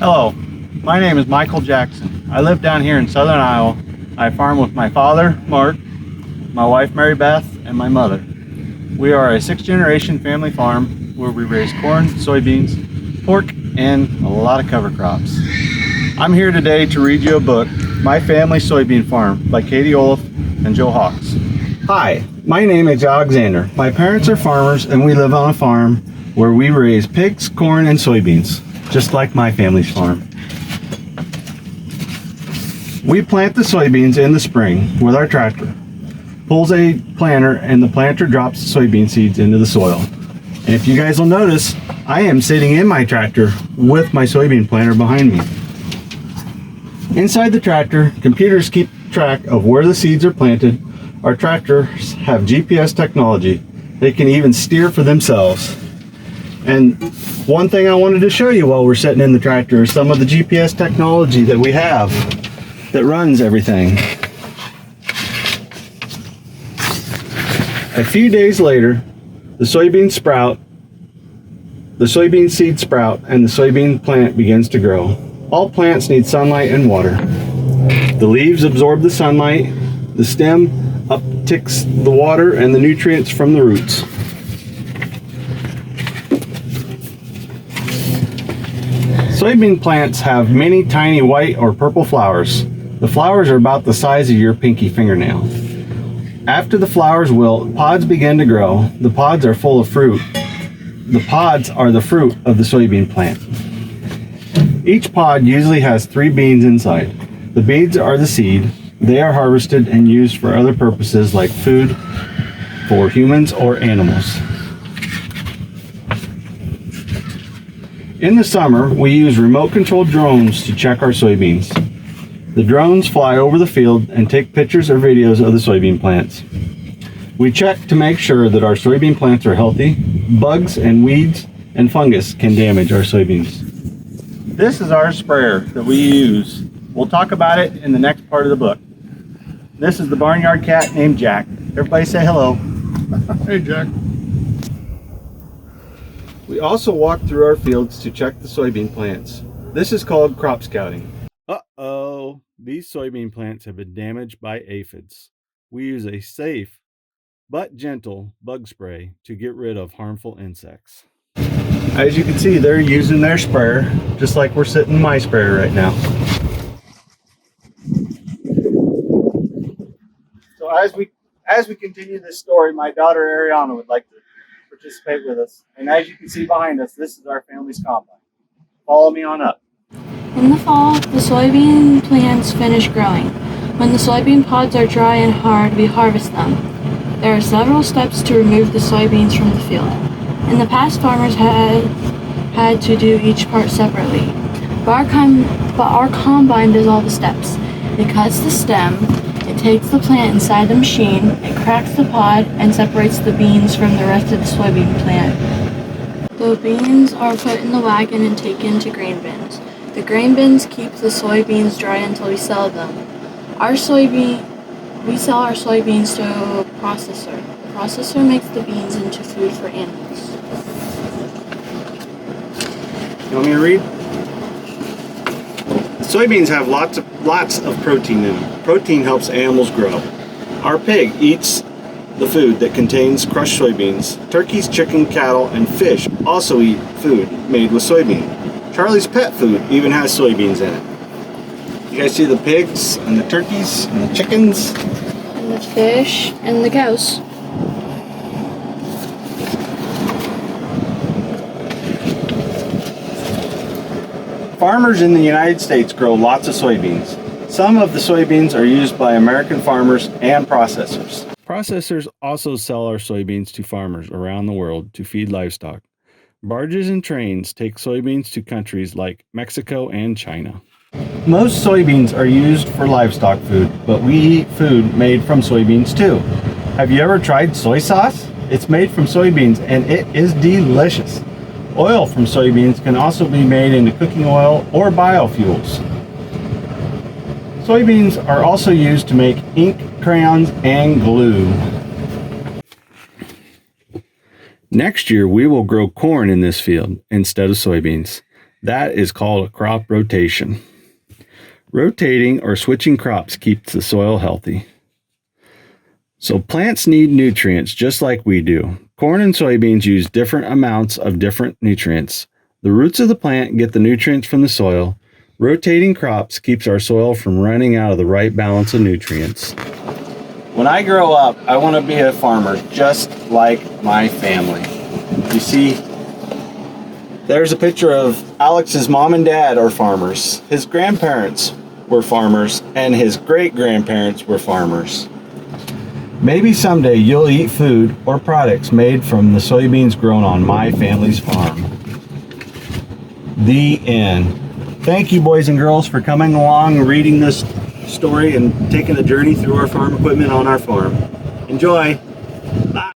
Hello, my name is Michael Jackson. I live down here in southern Iowa. I farm with my father, Mark, my wife, Mary Beth, and my mother. We are a 6th-generation family farm where we raise corn, soybeans, pork, and a lot of cover crops. I'm here today to read you a book, My Family Soybean Farm, by Katie Olaf and Joe Hawks. Hi, my name is Alexander. My parents are farmers and we live on a farm where we raise pigs, corn, and soybeans, just like my family's farm. We plant the soybeans in the spring with our tractor. Pulls a planter and the planter drops the soybean seeds into the soil. And if you guys will notice, I am sitting in my tractor with my soybean planter behind me. Inside the tractor, computers keep track of where the seeds are planted. Our tractors have GPS technology. They can even steer for themselves. And one thing I wanted to show you while we're sitting in the tractor is some of the GPS technology that we have that runs everything. A few days later, the soybean seed sprout, and the soybean plant begins to grow. All plants need sunlight and water. The leaves absorb the sunlight, the stem uptakes the water and the nutrients from the roots. Soybean plants have many tiny white or purple flowers. The flowers are about the size of your pinky fingernail. After the flowers wilt, pods begin to grow. The pods are full of fruit. The pods are the fruit of the soybean plant. Each pod usually has 3 beans inside. The beans are the seed. They are harvested and used for other purposes like food for humans or animals. In the summer, we use remote-controlled drones to check our soybeans. The drones fly over the field and take pictures or videos of the soybean plants. We check to make sure that our soybean plants are healthy. Bugs and weeds and fungus can damage our soybeans. This is our sprayer that we use. We'll talk about it in the next part of the book. This is the barnyard cat named Jack. Everybody say hello. Hey, Jack. We also walk through our fields to check the soybean plants. This is called crop scouting. Uh-oh, these soybean plants have been damaged by aphids. We use a safe but gentle bug spray to get rid of harmful insects. As you can see, they're using their sprayer, just like we're sitting in my sprayer right now. So as we continue this story, my daughter Ariana would like to participate with us. And as you can see behind us, this is our family's combine. Follow me on up. In the fall, the soybean plants finish growing. When the soybean pods are dry and hard, we harvest them. There are several steps to remove the soybeans from the field. In the past, farmers had to do each part separately. But our combine does all the steps. It cuts the stem, it takes the plant inside the machine, it cracks the pod, and separates the beans from the rest of the soybean plant. The beans are put in the wagon and taken to grain bins. The grain bins keep the soybeans dry until we sell them. We sell our soybeans to a processor. The processor makes the beans into food for animals. You want me to read? Soybeans have lots of protein in them. Protein helps animals grow. Our pig eats the food that contains crushed soybeans. Turkeys, chicken, cattle, and fish also eat food made with soybean. Charlie's pet food even has soybeans in it. You guys see the pigs and the turkeys and the chickens? And the fish and the cows. Farmers in the United States grow lots of soybeans. Some of the soybeans are used by American farmers and processors. Processors also sell our soybeans to farmers around the world to feed livestock. Barges and trains take soybeans to countries like Mexico and China. Most soybeans are used for livestock food, but we eat food made from soybeans too. Have you ever tried soy sauce? It's made from soybeans and it is delicious. Oil from soybeans can also be made into cooking oil or biofuels. Soybeans are also used to make ink, crayons, and glue. Next year, we will grow corn in this field instead of soybeans. That is called a crop rotation. Rotating or switching crops keeps the soil healthy. So plants need nutrients just like we do. Corn and soybeans use different amounts of different nutrients. The roots of the plant get the nutrients from the soil. Rotating crops keeps our soil from running out of the right balance of nutrients. When I grow up, I want to be a farmer just like my family. You see, there's a picture of Alex's mom and dad are farmers. His grandparents were farmers, and his great-grandparents were farmers. Maybe someday you'll eat food or products made from the soybeans grown on my family's farm. The end. Thank you, boys and girls, for coming along, reading this story, and taking a journey through our farm equipment on our farm. Enjoy. Bye.